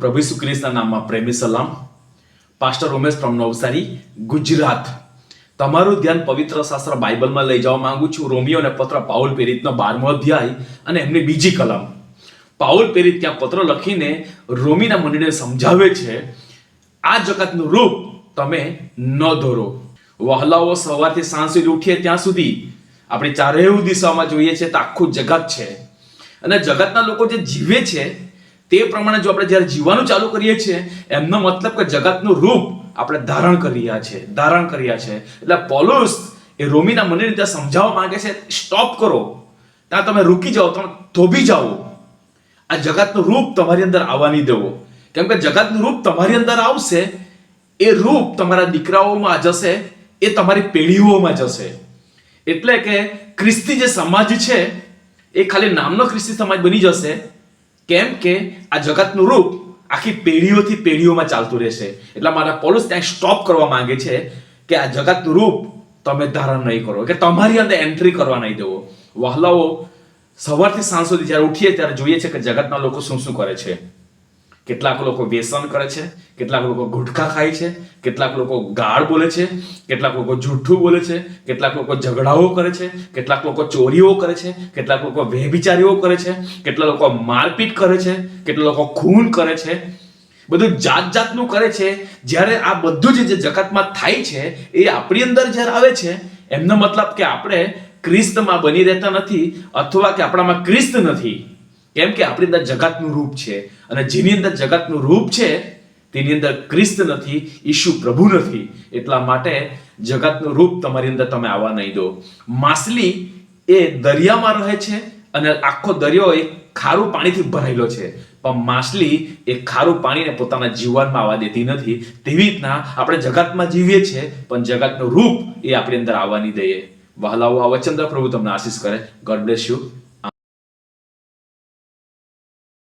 પ્રભુ ઈસુ ખ્રિસ્તના નામમાં પ્રેમી સલામ. Pastor Umesh from Navsari, Gujarat. તમારું ધ્યાન પવિત્ર શાસ્ત્ર બાઇબલમાં લઈ જવા માંગુ છું. રોમિયોને પત્ર પાઉલ પ્રેરિતનો 12મો અધ્યાય અને એમની બીજી કલમ. પાઉલ પ્રેરિત ત્યાં પત્ર લખીને રોમીના મંડળીને સમજાવે છે, આ જગતનું રૂપ તમે ન દોરો. વહલાઓ સવારથી સાંજ સુધી ઉઠીએ ત્યાં સુધી આપણે ચારેય દિશામાં જોઈએ છે તો આખું જગત છે, અને જગતના લોકો જે જીવે છે તે પ્રમાણે જો આપણે જ્યારે જીવવાનું ચાલુ કરીએ છીએ, એમનો મતલબ કે જગતનું રૂપ આપણે ધારણ કરી રહ્યા છે. એટલે પૌલુસ એ રોમીના મંડળીને ત્યાં સમજાવવા માંગે છે, સ્ટોપ કરો, ત્યાં તમે રૂકી જાઓ, તમે થોભી જાઓ. આ જગતનું રૂપ તમારી અંદર આવવા નહીં દેવો, કેમ કે જગતનું રૂપ તમારી અંદર આવશે, એ રૂપ તમારા દીકરાઓમાં જશે, એ તમારી પેઢીઓમાં જશે. એટલે કે ખ્રિસ્તી જે સમાજ છે એ ખાલી નામનો ખ્રિસ્તી સમાજ બની જશે, કેમ કે આ જગતનું રૂપ આખી પેઢીઓથી પેઢીઓમાં ચાલતું રહેશે. એટલા માટે પૌલુસ ત્યાં સ્ટોપ કરવા માંગે છે કે આ જગતનું રૂપ તમે ધારણ નહીં કરો, કે તમારી અંદર એન્ટ્રી કરવા નહીં દેવો. વહાલાઓ સવારથી સાંજ સુધી જ્યારે ઉઠીએ ત્યારે જોઈએ છે કે જગતના લોકો શું શું કરે છે. કેટલાક લોકો વ્યસન કરે છે, કેટલાક લોકો ગુટખા ખાય છે, કેટલાક લોકો ગાળ બોલે છે, કેટલાક લોકો જૂઠું બોલે છે, કેટલાક લોકો ઝઘડાઓ કરે છે, કેટલાક લોકો ચોરીઓ કરે છે, કેટલાક લોકો વ્યભિચારીઓ કરે છે, કેટલાક લોકો મારપીટ કરે છે, કેટલાક લોકો ખૂન કરે છે, બધું જાત જાતનું કરે છે. જ્યારે આ બધું જે જગતમાં થાય છે એ આપણી અંદર જ્યારે આવે છે, એમનો મતલબ કે આપણે ખ્રિસ્તમાં બની રહેતા નથી, અથવા કે આપણામાં ખ્રિસ્ત નથી, કેમ કે આપણી અંદર જગતનું રૂપ છે, અને જેની અંદર જગતનું રૂપ છે તેની અંદર ખ્રિસ્ત નથી, ઈસુ પ્રભુ નથી. એટલા માટે જગતનું રૂપ તમારી અંદર તમે આવવા નહીં દો. માછલી એ દરિયામાં રહે છે અને આખો દરિયો એ ખારું પાણીથી ભરાયેલો છે, પણ માછલી એ ખારું પાણીને પોતાના જીવનમાં આવવા દેતી નથી. તેવી રીતના આપણે જગતમાં જીવીએ છીએ, પણ જગતનું રૂપ એ આપણી અંદર આવવા નહીં દઈએ. વહાલાઓ, આ વચન પ્રભુ તમને આશીષ કરે. God bless you.